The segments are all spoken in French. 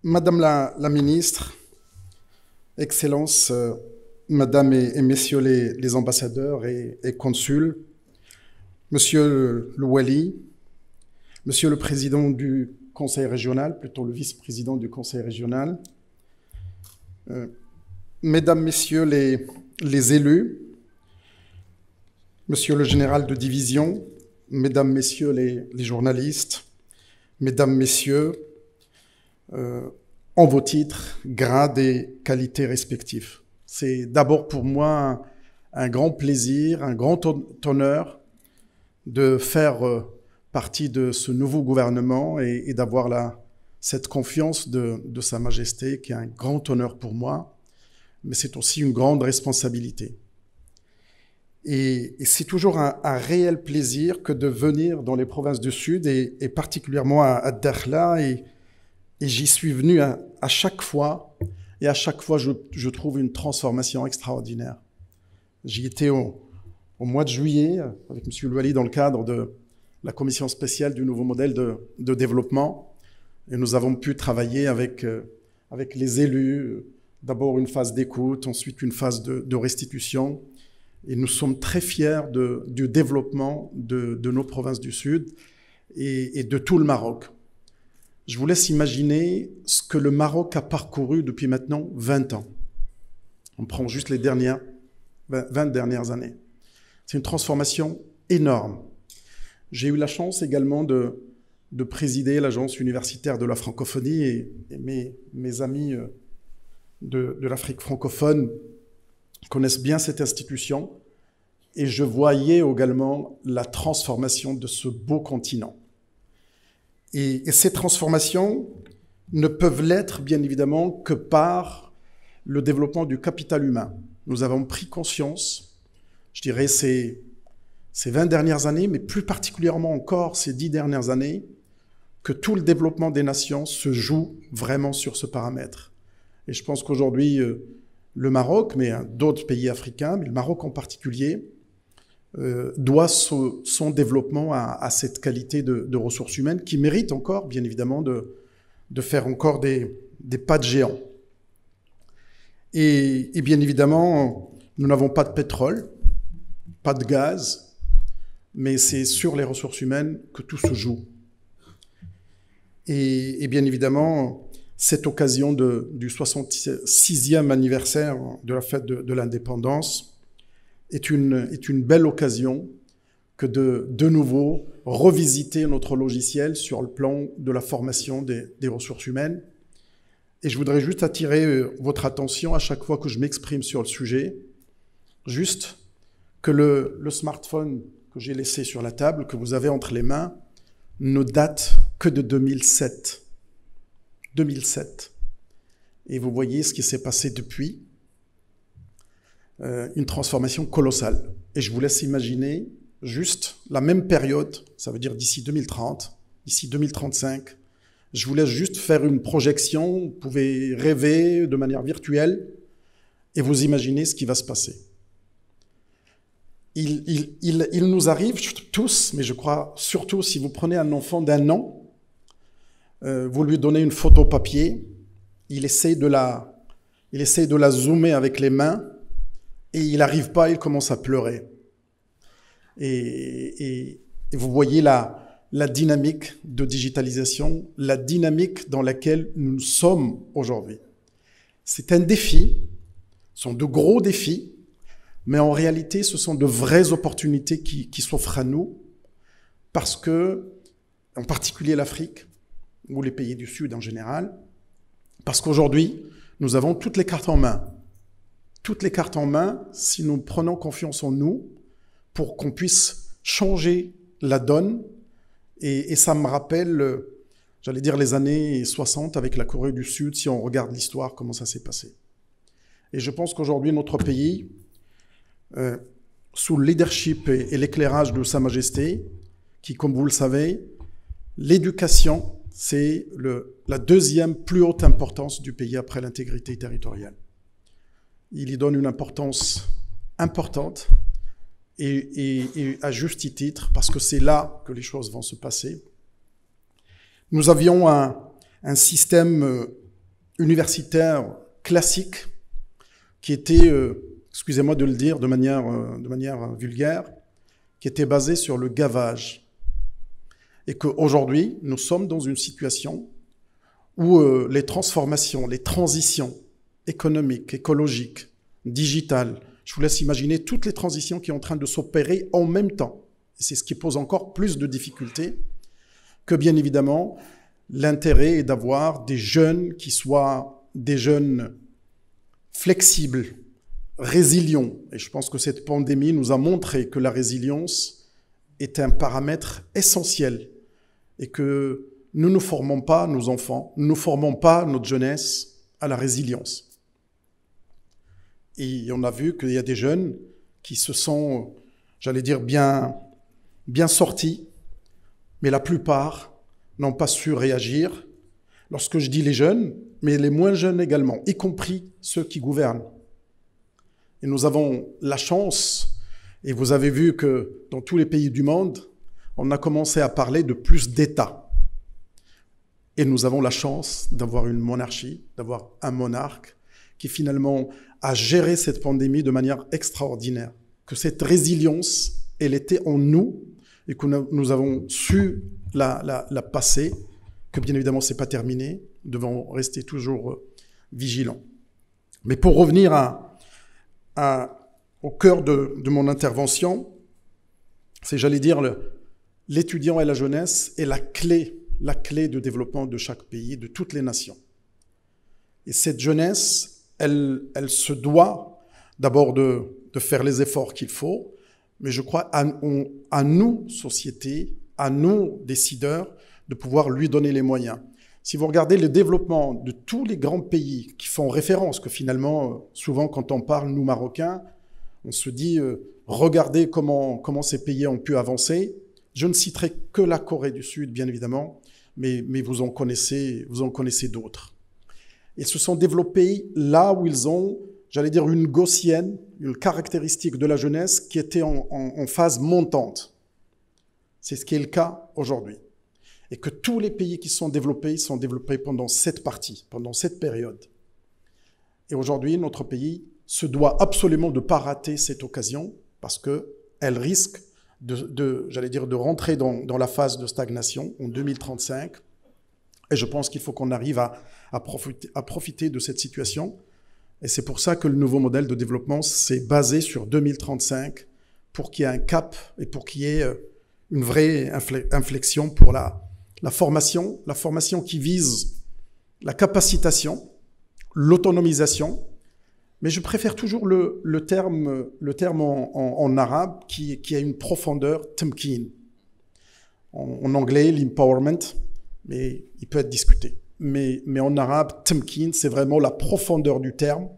Madame la ministre, Excellences, Madame et Messieurs les ambassadeurs et consuls, Monsieur le Wali, Monsieur le Président du Conseil régional, plutôt le Vice-président du Conseil régional, Mesdames, Messieurs les élus, Monsieur le Général de division, Mesdames, Messieurs les journalistes, Mesdames, Messieurs, en vos titres, grades et qualités respectifs. C'est d'abord pour moi un grand plaisir, un grand honneur de faire partie de ce nouveau gouvernement et d'avoir cette confiance de Sa Majesté, qui est un grand honneur pour moi, mais c'est aussi une grande responsabilité. Et c'est toujours un réel plaisir que de venir dans les provinces du Sud et particulièrement à Dakhla, et j'y suis venu à chaque fois, et à chaque fois je trouve une transformation extraordinaire. J'y étais au mois de juillet avec M. Louali dans le cadre de la commission spéciale du nouveau modèle de développement, et nous avons pu travailler avec les élus, d'abord une phase d'écoute, ensuite une phase de restitution, et nous sommes très fiers du développement de nos provinces du Sud et de tout le Maroc. Je vous laisse imaginer ce que le Maroc a parcouru depuis maintenant 20 ans. On prend juste les 20 dernières années. C'est une transformation énorme. J'ai eu la chance également de présider l'agence universitaire de la francophonie, et mes amis de l'Afrique francophone connaissent bien cette institution, et je voyais également la transformation de ce beau continent. Et ces transformations ne peuvent l'être, bien évidemment, que par le développement du capital humain. Nous avons pris conscience, je dirais, ces 20 dernières années, mais plus particulièrement encore ces 10 dernières années, que tout le développement des nations se joue vraiment sur ce paramètre. Et je pense qu'aujourd'hui, le Maroc, mais d'autres pays africains, mais le Maroc en particulier, doit son développement à cette qualité de ressources humaines qui mérite encore, bien évidemment, de faire encore des pas de géant. Et bien évidemment, nous n'avons pas de pétrole, pas de gaz, mais c'est sur les ressources humaines que tout se joue. Et bien évidemment, cette occasion du 66e anniversaire de la fête de l'indépendance est une belle occasion que de nouveau revisiter notre logiciel sur le plan de la formation des ressources humaines. Et je voudrais juste attirer votre attention à chaque fois que je m'exprime sur le sujet, juste que le smartphone que j'ai laissé sur la table, que vous avez entre les mains, ne date que de 2007. 2007. Et vous voyez ce qui s'est passé depuis. Une transformation colossale. Et je vous laisse imaginer juste la même période, ça veut dire d'ici 2030, d'ici 2035. Je vous laisse juste faire une projection, vous pouvez rêver de manière virtuelle et vous imaginez ce qui va se passer. Il nous arrive tous, mais je crois surtout si vous prenez un enfant d'1 an, vous lui donnez une photo papier, il essaie de la zoomer avec les mains, et il n'arrive pas, il commence à pleurer. Et vous voyez la dynamique de digitalisation, la dynamique dans laquelle nous sommes aujourd'hui. C'est un défi, ce sont de gros défis, mais en réalité, ce sont de vraies opportunités qui s'offrent à nous, parce que, en particulier l'Afrique, ou les pays du Sud en général, parce qu'aujourd'hui, nous avons toutes les cartes en main. Toutes les cartes en main, si nous prenons confiance en nous, pour qu'on puisse changer la donne. Et ça me rappelle, j'allais dire, les années 60 avec la Corée du Sud, si on regarde l'histoire, comment ça s'est passé. Et je pense qu'aujourd'hui, notre pays, sous le leadership et l'éclairage de Sa Majesté, qui, comme vous le savez, l'éducation, c'est la deuxième plus haute importance du pays après l'intégrité territoriale. Il y donne une importance importante et à juste titre, parce que c'est là que les choses vont se passer. Nous avions un système universitaire classique qui était, excusez-moi de le dire de manière vulgaire, qui était basé sur le gavage. Et qu'aujourd'hui, nous sommes dans une situation où les transformations, les transitions économiques, écologiques, digitales, je vous laisse imaginer toutes les transitions qui sont en train de s'opérer en même temps. Et c'est ce qui pose encore plus de difficultés que, bien évidemment, l'intérêt est d'avoir des jeunes qui soient des jeunes flexibles, résilients. Et je pense que cette pandémie nous a montré que la résilience est un paramètre essentiel et que nous ne formons pas nos enfants, nous ne formons pas notre jeunesse à la résilience. Et on a vu qu'il y a des jeunes qui se sont, j'allais dire, bien sortis, mais la plupart n'ont pas su réagir. Lorsque je dis les jeunes, mais les moins jeunes également, y compris ceux qui gouvernent. Et nous avons la chance, et vous avez vu que dans tous les pays du monde, on a commencé à parler de plus d'États. Et nous avons la chance d'avoir une monarchie, d'avoir un monarque qui finalement a géré cette pandémie de manière extraordinaire. Que cette résilience, elle était en nous et que nous avons su la passer, que bien évidemment ce n'est pas terminé, nous devons rester toujours vigilants. Mais pour revenir au cœur de mon intervention, c'est, j'allais dire, l'étudiant et la jeunesse est la clé de développement de chaque pays, de toutes les nations. Et cette jeunesse, elle se doit d'abord de faire les efforts qu'il faut, mais je crois à nous, société, à nous, décideurs, de pouvoir lui donner les moyens. Si vous regardez le développement de tous les grands pays qui font référence, que finalement, souvent quand on parle, nous Marocains, on se dit, regardez comment ces pays ont pu avancer. Je ne citerai que la Corée du Sud, bien évidemment, mais vous en connaissez d'autres. Ils se sont développés là où ils ont, j'allais dire, une gaussienne, une caractéristique de la jeunesse qui était en phase montante. C'est ce qui est le cas aujourd'hui. Et que tous les pays qui sont développés pendant cette partie, pendant cette période. Et aujourd'hui, notre pays se doit absolument de ne pas rater cette occasion parce qu'elle risque de rentrer dans la phase de stagnation en 2035. Et je pense qu'il faut qu'on arrive à profiter de cette situation. Et c'est pour ça que le nouveau modèle de développement s'est basé sur 2035 pour qu'il y ait un cap et pour qu'il y ait une vraie inflexion pour la formation qui vise la capacitation, l'autonomisation. Mais je préfère toujours le terme en arabe qui a une profondeur, tamkin. En anglais, l'empowerment, mais il peut être discuté. Mais en arabe, tamkin, c'est vraiment la profondeur du terme.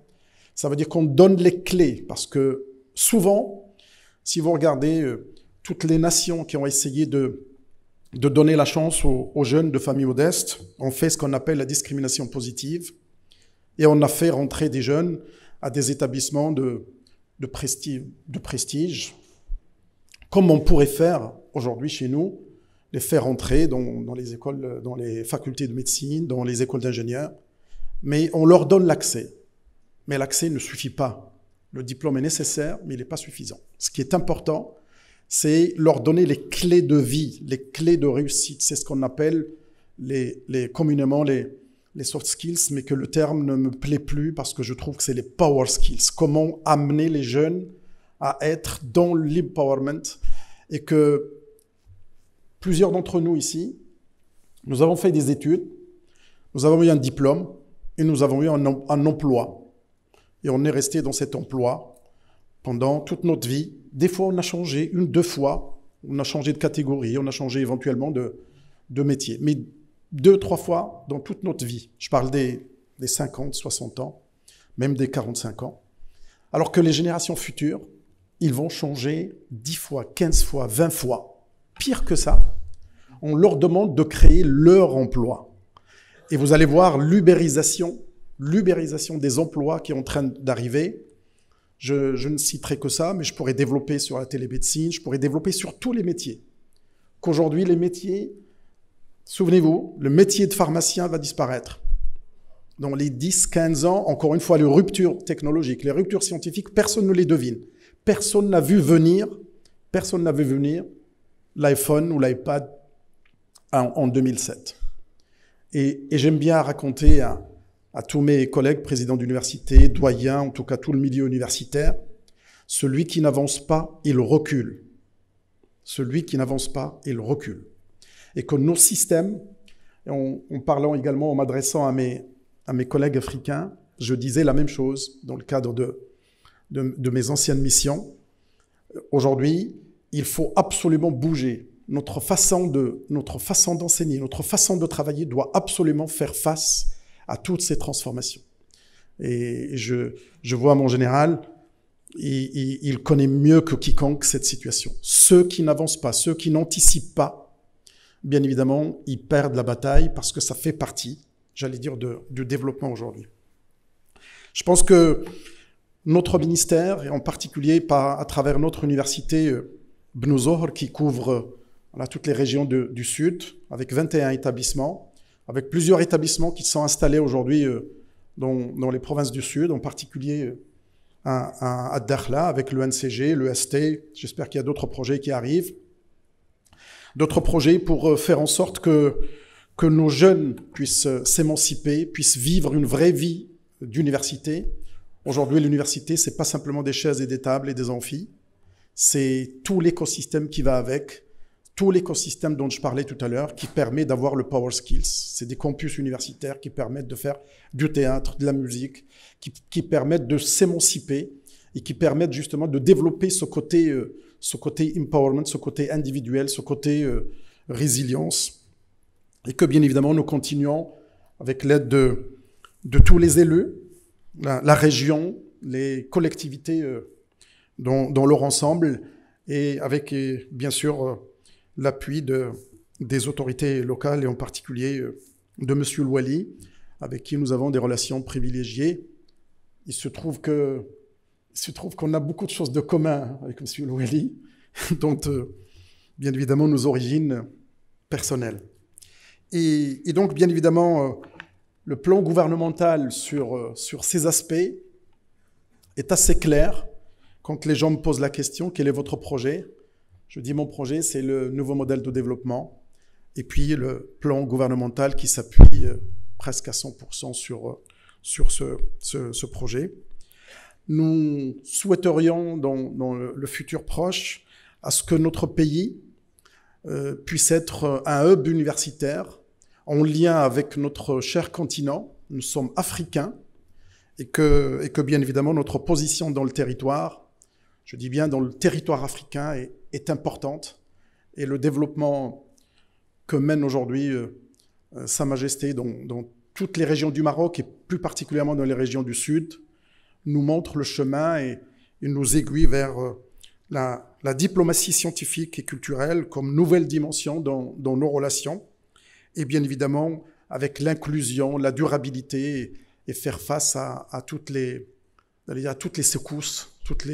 Ça veut dire qu'on donne les clés, parce que souvent, si vous regardez toutes les nations qui ont essayé de donner la chance aux jeunes de familles modestes, on fait ce qu'on appelle la discrimination positive, et on a fait rentrer des jeunes à des établissements de prestige, comme on pourrait faire aujourd'hui chez nous, les faire entrer dans les écoles, dans les facultés de médecine, dans les écoles d'ingénieurs, mais on leur donne l'accès. Mais l'accès ne suffit pas. Le diplôme est nécessaire, mais il n'est pas suffisant. Ce qui est important, c'est leur donner les clés de vie, les clés de réussite. C'est ce qu'on appelle communément les soft skills, mais que le terme ne me plaît plus parce que je trouve que c'est les power skills. Comment amener les jeunes à être dans l'empowerment et que plusieurs d'entre nous ici, nous avons fait des études, nous avons eu un diplôme et nous avons eu un emploi. Et on est resté dans cet emploi pendant toute notre vie. Des fois, on a changé, 1-2 fois, on a changé de catégorie, on a changé éventuellement de métier. Mais 2-3 fois dans toute notre vie. Je parle des 50, 60 ans, même des 45 ans. Alors que les générations futures, ils vont changer 10 fois, 15 fois, 20 fois. Pire que ça, on leur demande de créer leur emploi. Et vous allez voir l'ubérisation des emplois qui est en train d'arriver. Je ne citerai que ça, mais je pourrais développer sur la télémédecine, je pourrais développer sur tous les métiers. Qu'aujourd'hui, les métiers, souvenez-vous, le métier de pharmacien va disparaître. dans les 10-15 ans, encore une fois, les ruptures technologiques, les ruptures scientifiques, personne ne les devine. Personne n'a vu venir l'iPhone ou l'iPad en 2007. Et j'aime bien raconter à tous mes collègues, présidents d'université, doyens, en tout cas tout le milieu universitaire, celui qui n'avance pas, il recule. Celui qui n'avance pas, il recule. Et que nos systèmes, en parlant également, en m'adressant à mes collègues africains, je disais la même chose dans le cadre de mes anciennes missions. Aujourd'hui, il faut absolument bouger. Notre façon d'enseigner, notre façon de travailler doit absolument faire face à toutes ces transformations. Et je vois mon général, il connaît mieux que quiconque cette situation. Ceux qui n'avancent pas, ceux qui n'anticipent pas, bien évidemment, ils perdent la bataille parce que ça fait partie, j'allais dire, du développement aujourd'hui. Je pense que notre ministère, et en particulier à travers notre université Bnou Zohr, qui couvre toutes les régions du Sud, avec 21 établissements, avec plusieurs établissements qui sont installés aujourd'hui dans les provinces du Sud, en particulier à Dakhla, avec le NCG, le ST. J'espère qu'il y a d'autres projets qui arrivent. D'autres projets pour faire en sorte que nos jeunes puissent s'émanciper, puissent vivre une vraie vie d'université. Aujourd'hui, l'université, c'est pas simplement des chaises et des tables et des amphis. C'est tout l'écosystème qui va avec, tout l'écosystème dont je parlais tout à l'heure, qui permet d'avoir le power skills. C'est des campus universitaires qui permettent de faire du théâtre, de la musique, qui permettent de s'émanciper et qui permettent justement de développer ce côté empowerment, ce côté individuel, ce côté résilience. Et que bien évidemment, nous continuons avec l'aide de tous les élus, la région, les collectivités dans leur ensemble, et avec bien sûr l'appui des autorités locales et en particulier de M. Louali, avec qui nous avons des relations privilégiées. Il se trouve qu'on a beaucoup de choses de commun avec M. Louali, dont bien évidemment nos origines personnelles. Et donc bien évidemment le plan gouvernemental sur ces aspects est assez clair. Quand les gens me posent la question, quel est votre projet? Je dis mon projet, c'est le nouveau modèle de développement et puis le plan gouvernemental qui s'appuie presque à 100% sur ce projet. Nous souhaiterions dans le futur proche à ce que notre pays puisse être un hub universitaire en lien avec notre cher continent. Nous sommes africains et que bien évidemment notre position dans le territoire, je dis bien dans le territoire africain, est importante. Et le développement que mène aujourd'hui Sa Majesté dans toutes les régions du Maroc et plus particulièrement dans les régions du Sud nous montre le chemin et nous aiguille vers la diplomatie scientifique et culturelle comme nouvelle dimension dans nos relations. Et bien évidemment, avec l'inclusion, la durabilité et faire face à toutes les secousses, tous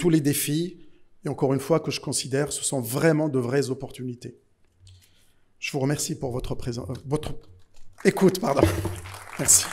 les défis, et encore une fois, que je considère ce sont vraiment de vraies opportunités. Je vous remercie pour votre écoute. Merci.